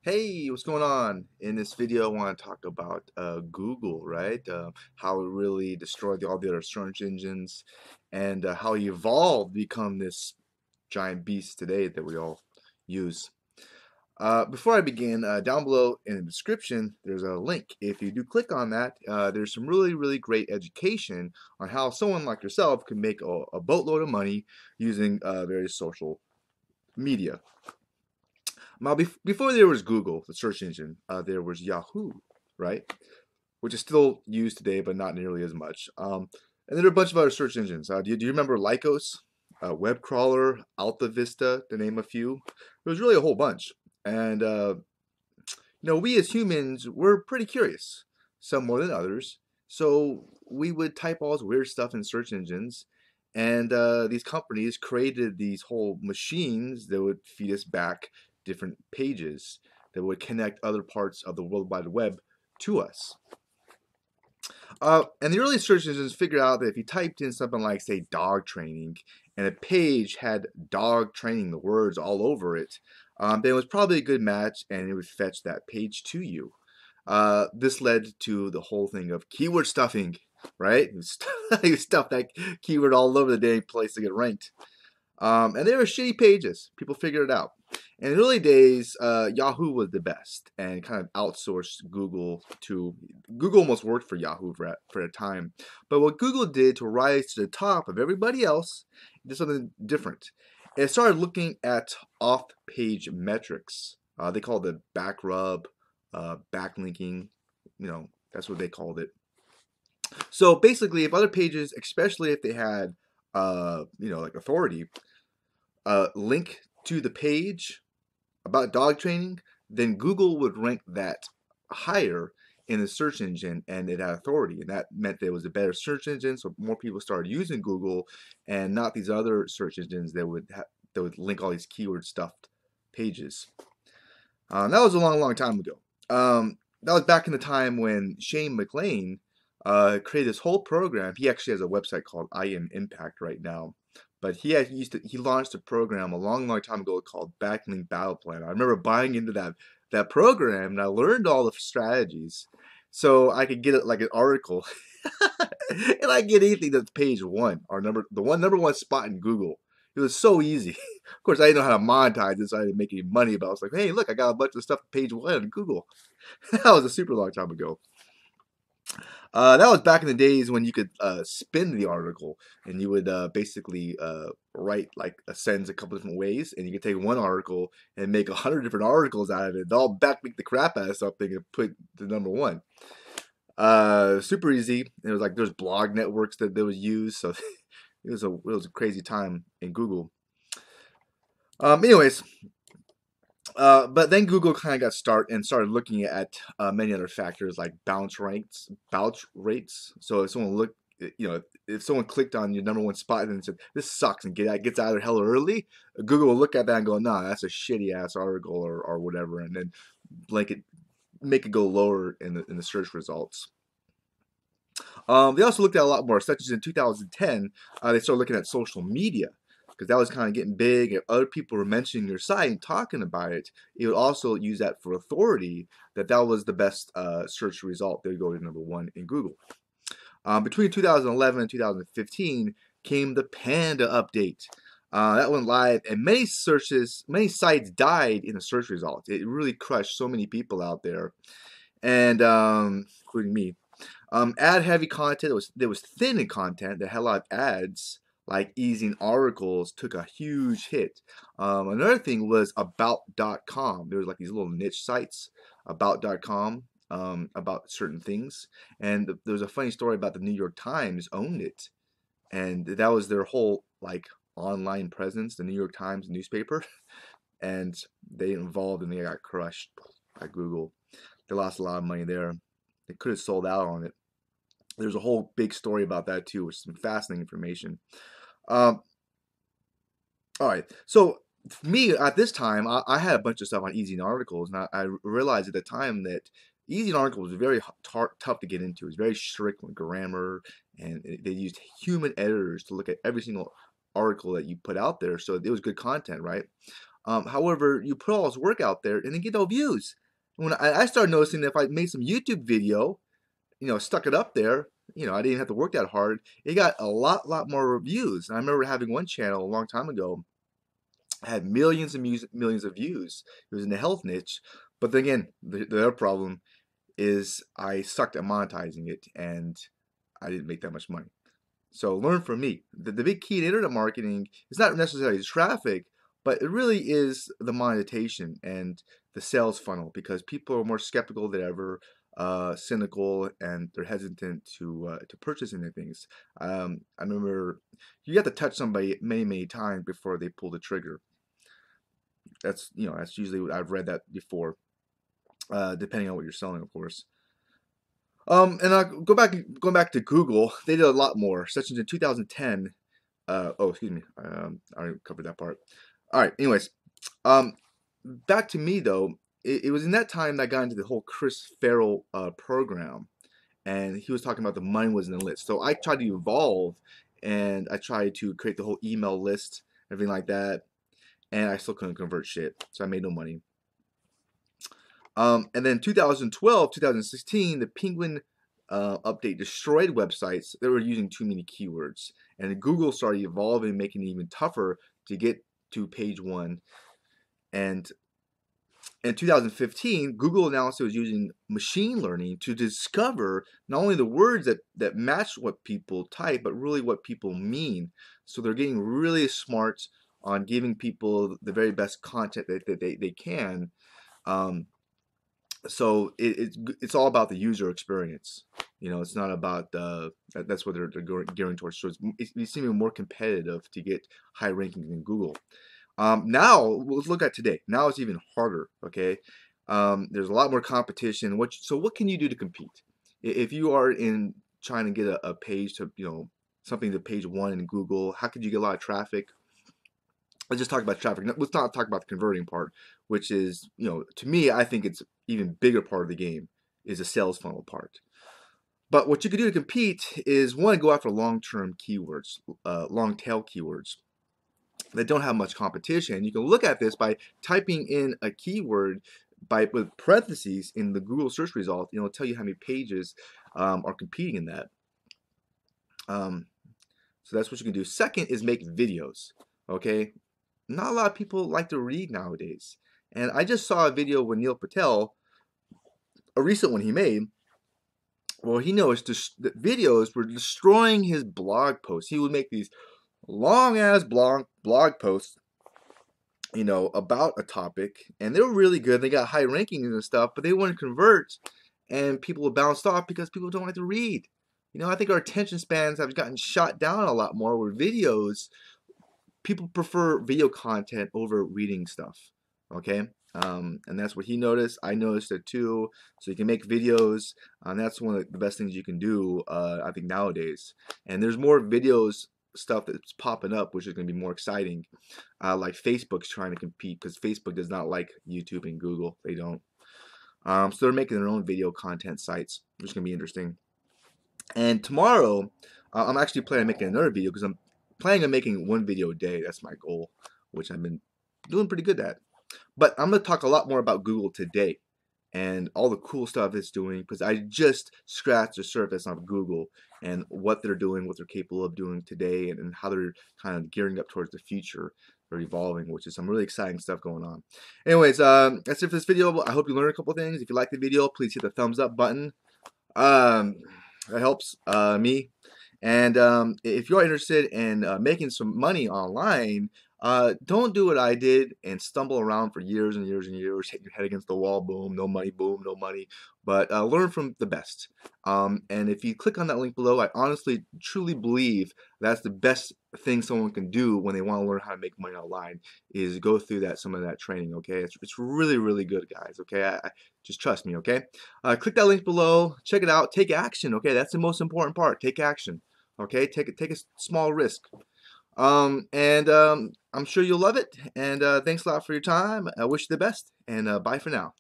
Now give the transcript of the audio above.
Hey, what's going on? In this video, I want to talk about Google, right? How it really destroyed all the other search engines and how it evolved to become this giant beast today that we all use. Before I begin, down below in the description, there's a link. If you do click on that, there's some really great education on how someone like yourself can make a boatload of money using various social media. Now, before there was Google, the search engine, there was Yahoo, right? Which is still used today, but not nearly as much. And there are a bunch of other search engines. Do you remember Lycos, Webcrawler, Altavista, to name a few? There was really a whole bunch. And, we as humans, we're pretty curious, some more than others. So we would type all this weird stuff in search engines. And these companies created these whole machines that would feed us back different pages that would connect other parts of the World Wide Web to us. And the early search engines figured out that if you typed in something like, say, dog training, and a page had dog training, the words all over it, then it was probably a good match and it would fetch that page to you. This led to the whole thing of keyword stuffing, right? You stuff that keyword all over the dang place to get ranked. And they were shitty pages. People figured it out. In the early days, Yahoo was the best and kind of outsourced Google to. Google almost worked for Yahoo for a time. But what Google did to rise to the top of everybody else, did something different. It started looking at off-page metrics. They called it BackRub, backlinking. That's what they called it. So basically, if other pages, especially if they had, like authority, link to the page about dog training, then Google would rank that higher in the search engine and it had authority. And that meant that it was a better search engine, so more people started using Google and not these other search engines that would link all these keyword stuffed pages. That was a long time ago. That was back in the time when Shane McLean created this whole program. He actually has a website called I Am Impact right now. But he launched a program a long time ago called Backlink Battle Plan. I remember buying into that program and I learned all the strategies so I could get it like an article and I get anything that's page one or number one spot in Google. It was so easy. Of course, I didn't know how to monetize it, so I didn't make any money. But I was like, hey, look, I got a bunch of stuff page one on Google. That was a super long time ago. That was back in the days when you could spin the article and you would basically write like a sentence a couple different ways, and you could take one article and make 100 different articles out of it. They'll backlink the crap out of something and put the number one. Super easy. It was like there's blog networks that was used, so it was a crazy time in Google. Anyways, but then Google kind of got started looking at many other factors like bounce rates. So if someone if someone clicked on your number one spot and said this sucks and gets out of hell early, Google will look at that and go, nah, that's a shitty ass article or whatever, and then make it go lower in the search results. They also looked at a lot more, such as in 2010, they started looking at social media because that was kind of getting big. If other people were mentioning your site and talking about it, it would also use that for authority that was the best search result. They would go to number one in Google. Between 2011 and 2015 came the Panda update. That went live, and many sites died in the search results. It really crushed so many people out there, and including me. Ad-heavy content that was thin in content that had a lot of ads, like Ezinearticles, took a huge hit. Another thing was about.com. There was like these little niche sites, about.com, about certain things. And there was a funny story about the New York Times owned it. And that was their whole like online presence, the New York Times newspaper. And they involved and they got crushed by Google. They lost a lot of money there. They could have sold out on it. There's a whole big story about that too, which is some fascinating information. All right, so for me at this time, I had a bunch of stuff on Ezinearticles, and I realized at the time that Ezinearticles was very tough to get into. It was very strict with grammar, and they used human editors to look at every single article that you put out there, so it was good content, right? However, you put all this work out there and then get no views. When I started noticing that if I made some YouTube video, stuck it up there, I didn't have to work that hard, it got a lot more views. And I remember having one channel a long time ago, had millions and millions of views. It was in the health niche. But then again, the other problem is I sucked at monetizing it and I didn't make that much money. So learn from me. The big key in internet marketing is not necessarily traffic, but it really is the monetization and the sales funnel, because people are more skeptical than ever, cynical, and they're hesitant to purchase any things. I remember you have to touch somebody many times before they pull the trigger. That's usually what I've read that before, depending on what you're selling, of course. And going back to Google, they did a lot more, such as in 2010. Oh, excuse me, I already covered that part. All right, anyways, back to me though. It was in that time that I got into the whole Chris Farrell program, and he was talking about the money was in the list. So I tried to evolve, and I tried to create the whole email list, everything like that, and I still couldn't convert shit, so I made no money. And then 2012, 2016, the Penguin update destroyed websites that were using too many keywords. And Google started evolving, making it even tougher to get to page 1. And in 2015, Google announced it was using machine learning to discover not only the words that match what people type, but really what people mean. So they're getting really smart on giving people the very best content that they can. So it's all about the user experience. It's not about that's what they're gearing towards. So it's even more competitive to get high rankings in Google. Now let's look at today. Now it's even harder. Okay, there's a lot more competition. So what can you do to compete? If you are trying to get a page to something to page 1 in Google, how could you get a lot of traffic? Let's just talk about traffic. Let's not talk about the converting part, which is, to me, I think it's even bigger part of the game is the sales funnel part. But what you can do to compete is, one, go after long-term keywords, long-tail keywords that don't have much competition. You can look at this by typing in a keyword with parentheses in the Google search result. It'll tell you how many pages are competing in that. So that's what you can do. Second is make videos. Okay. Not a lot of people like to read nowadays. And I just saw a video with Neil Patel, a recent one he made. Well, he noticed that videos were destroying his blog posts. He would make these long-ass blog posts, about a topic. And they were really good. They got high rankings and stuff, but they wouldn't convert. And people would bounce off because people don't like to read. I think our attention spans have gotten shot down a lot more with videos. People prefer video content over reading stuff, okay? And that's what he noticed. I noticed it too. So you can make videos, and that's one of the best things you can do, I think, nowadays. And there's more videos stuff that's popping up, which is going to be more exciting. Like Facebook's trying to compete, because Facebook does not like YouTube and Google. They don't. So they're making their own video content sites, which is going to be interesting. And tomorrow, I'm actually planning on making another video, because I'm planning on making 1 video a day. That's my goal, which I've been doing pretty good at. But I'm going to talk a lot more about Google today and all the cool stuff it's doing, because I just scratched the surface of Google and what they're doing, what they're capable of doing today, and how they're kind of gearing up towards the future. They're evolving, which is some really exciting stuff going on. Anyways, that's it for this video. I hope you learned a couple things. If you like the video, please hit the thumbs up button. That helps me. And if you're interested in making some money online, don't do what I did and stumble around for years and years and years, hitting your head against the wall, boom, no money, but learn from the best. And if you click on that link below, I honestly, truly believe that's the best thing someone can do when they want to learn how to make money online, is go through some of that training, okay? It's really, really good, guys, okay? Just trust me, okay? Click that link below, check it out, take action, okay? That's the most important part, take action. Okay, take a small risk, I'm sure you'll love it. And thanks a lot for your time. I wish you the best, and bye for now.